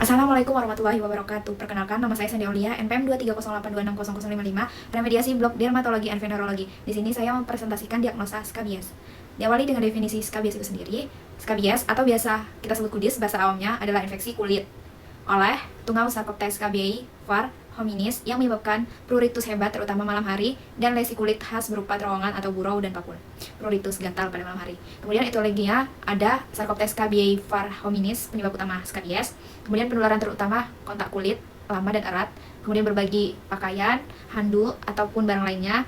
Assalamualaikum warahmatullahi wabarakatuh. Perkenalkan, nama saya Sandy Aulia, NPM 23082600055, remediasi blok dermatologi and venerologi. Di sini saya mempresentasikan diagnosa skabies. Diawali dengan definisi skabies itu sendiri. Skabies atau biasa kita sebut kudis, bahasa awamnya adalah infeksi kulit oleh tungau Sarcoptes scabiei var hominis yang menyebabkan pruritus hebat terutama malam hari dan lesi kulit khas berupa terowongan atau burau dan papul. Pruritus gatal pada malam hari. Kemudian etiologinya ada Sarcoptes scabiei var hominis penyebab utama skabies. Kemudian penularan terutama kontak kulit lama dan erat. Kemudian berbagi pakaian, handuk ataupun barang lainnya.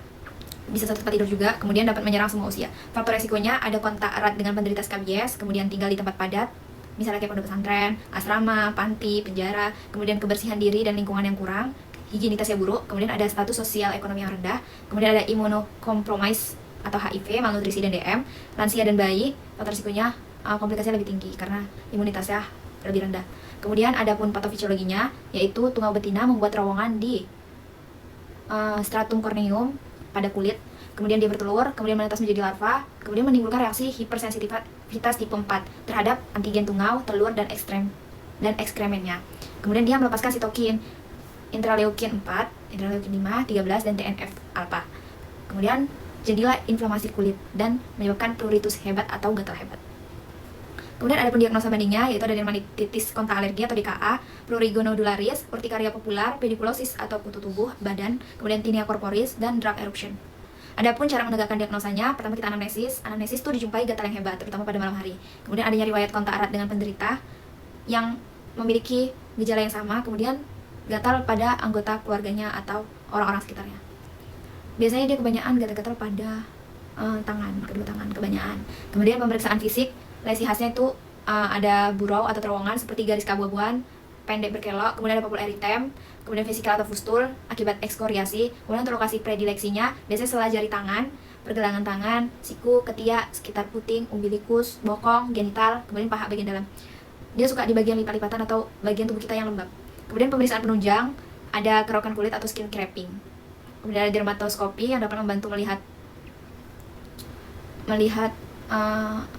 Bisa satu tempat tidur juga. Kemudian dapat menyerang semua usia. Faktor resikonya ada kontak erat dengan penderita skabies, kemudian tinggal di tempat padat, misalnya kayak pondok pesantren, asrama, panti, penjara, kemudian kebersihan diri dan lingkungan yang kurang, higienitas yang buruk, kemudian ada status sosial ekonomi yang rendah, kemudian ada imunocompromise atau HIV, malnutrisi dan DM, lansia dan bayi, faktor risikonya komplikasinya lebih tinggi karena imunitasnya lebih rendah. Kemudian ada pun patofisiologinya, yaitu tungau betina membuat terowongan di stratum corneum pada kulit, kemudian dia bertelur, kemudian menetas menjadi larva, kemudian menimbulkan reaksi hipersensitivitas tipe 4 terhadap antigen tungau, telur, dan ekskremennya. Kemudian dia melepaskan sitokin, interleukin 4, interleukin 5, 13, dan TNF-alpha. Kemudian jadilah inflamasi kulit dan menyebabkan pruritus hebat atau gatal hebat. Kemudian ada pendiagnosa bandingnya, yaitu ada dermatitis kontak alergi atau DKA, prurigo nodularis, urtikaria popular, pediculosis atau kutu tubuh, badan, kemudian tinea corporis, dan drug eruption. Adapun cara menegakkan diagnosanya, pertama kita anamnesis. Anamnesis itu dijumpai gatal yang hebat, terutama pada malam hari. Kemudian adanya riwayat kontak erat dengan penderita yang memiliki gejala yang sama, kemudian gatal pada anggota keluarganya atau orang-orang sekitarnya. Biasanya dia kebanyakan gatal-gatal pada tangan, kedua tangan kebanyakan. Kemudian pemeriksaan fisik, lesi khasnya itu ada burau atau terowongan seperti garis keabu-abuan, pendek berkelok, kemudian ada papul eritem, kemudian vesikal atau fustul akibat ekskoriasi. Kemudian untuk lokasi predileksinya biasanya setelah jari tangan, pergelangan tangan, siku, ketiak, sekitar puting, umbilikus, bokong, genital, kemudian paha bagian dalam. Dia suka di bagian lipat-lipatan atau bagian tubuh kita yang lembab. Kemudian pemeriksaan penunjang, ada kerokan kulit atau skin creping. Kemudian ada dermatoskopi yang dapat membantu melihat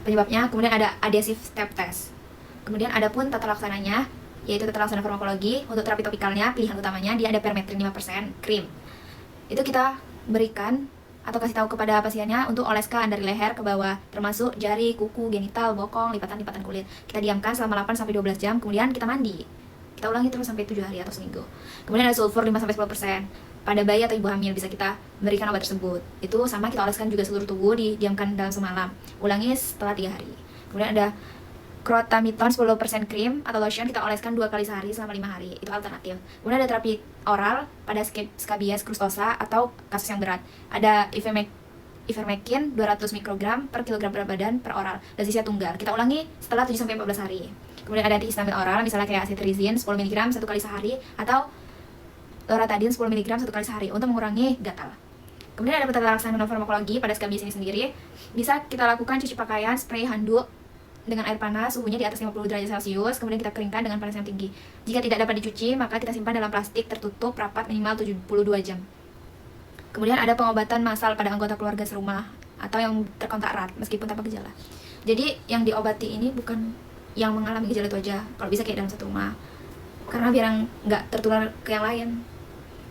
penyebabnya. Kemudian ada adhesive step test. Kemudian ada pun tata laksananya, yaitu tata laksana farmakologi. Untuk terapi topikalnya, pilihan utamanya dia ada permethrin 5% krim. Itu kita berikan atau kasih tahu kepada pasiennya untuk oleskan dari leher ke bawah, termasuk jari, kuku, genital, bokong, lipatan-lipatan kulit. Kita diamkan selama 8-12 jam, kemudian kita mandi. Kita ulangi terus sampai 7 hari atau seminggu. Kemudian ada sulfur 5-10%. Pada bayi atau ibu hamil bisa kita berikan obat tersebut. Itu sama kita oleskan juga seluruh tubuh, didiamkan dalam semalam. Ulangi setelah 3 hari. Kemudian ada Crotamiton 10% krim atau lotion, kita oleskan 2 kali sehari selama 5 hari. Itu alternatif. Kemudian ada terapi oral pada skabies crustosa atau kasus yang berat. Ada ivermectin 200 mikrogram per kilogram berat badan per oral. Dosisnya tunggal. Kita ulangi setelah 7-14 hari. Kemudian ada antihistamin oral, misalnya kayak cetirizine 10 mg 1 kali sehari atau loratadine 10 mg 1 kali sehari untuk mengurangi gatal. Kemudian ada tata laksana farmakologi pada skabies ini sendiri. Bisa kita lakukan cuci pakaian, spray handuk dengan air panas, suhunya di atas 50 derajat Celcius, kemudian kita keringkan dengan panas yang tinggi. Jika tidak dapat dicuci, maka kita simpan dalam plastik tertutup rapat minimal 72 jam. Kemudian ada pengobatan massal pada anggota keluarga serumah atau yang terkontak erat meskipun tanpa gejala. Jadi yang diobati ini bukan yang mengalami gejala itu aja, kalau bisa kayak dalam satu rumah, karena biar nggak tertular ke yang lain.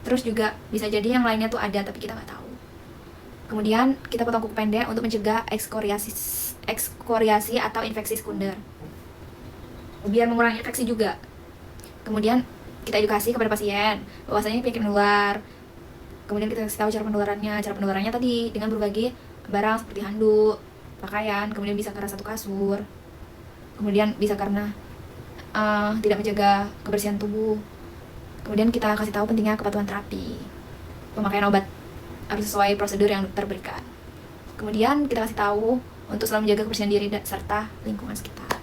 Terus juga bisa jadi yang lainnya tuh ada tapi kita nggak tahu. Kemudian kita potong kuku pendek untuk mencegah ekskoriasi atau infeksi sekunder, biar mengurangi infeksi juga. Kemudian kita edukasi kepada pasien bahwasanya penyakit menular. Kemudian kita kasih tahu cara penularannya. Cara penularannya tadi dengan berbagi barang seperti handuk, pakaian, kemudian bisa karena satu kasur, kemudian bisa karena tidak menjaga kebersihan tubuh. Kemudian kita kasih tahu pentingnya kepatuhan terapi, pemakaian obat harus sesuai prosedur yang dokter berikan. Kemudian kita kasih tahu untuk selalu menjaga kebersihan diri serta lingkungan sekitar.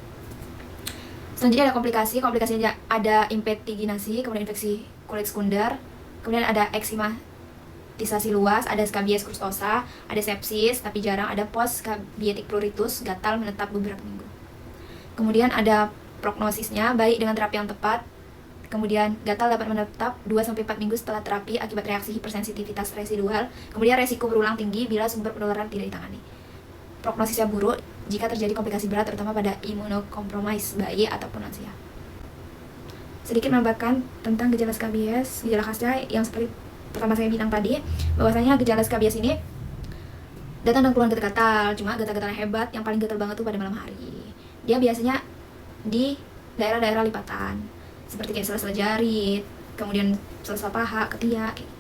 Selanjutnya ada komplikasinya ada impetiginasi, kemudian infeksi kulit sekunder, kemudian ada eksimatisasi luas, ada skabies crustosa, ada sepsis tapi jarang, ada post skabietic pruritus, gatal menetap beberapa minggu. Kemudian ada prognosisnya, baik dengan terapi yang tepat. Kemudian gatal dapat menetap 2-4 minggu setelah terapi akibat reaksi hipersensitivitas residual. Kemudian resiko berulang tinggi bila sumber penularan tidak ditangani. Prognosisnya buruk jika terjadi komplikasi berat terutama pada imunocompromise bayi ataupun lansia. sedikit menambahkan tentang gejala skabies. Gejala khasnya yang seperti pertama saya bilang tadi, bahwasanya gejala skabies ini datang dengan keluhan gatal-gatal, cuma gatal-gatal hebat yang paling gatal banget tuh pada malam hari. Dia biasanya di daerah-daerah lipatan, seperti kayak sela-sela jari, kemudian sela-sela paha, ketiak, gitu.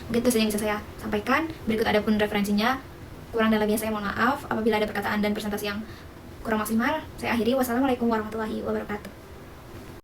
Mungkin itu saja yang bisa saya sampaikan. Berikut ada pun referensinya. Kurang dan lebihnya saya mohon maaf apabila ada perkataan dan presentasi yang kurang maksimal. Saya akhiri. Wassalamualaikum warahmatullahi wabarakatuh.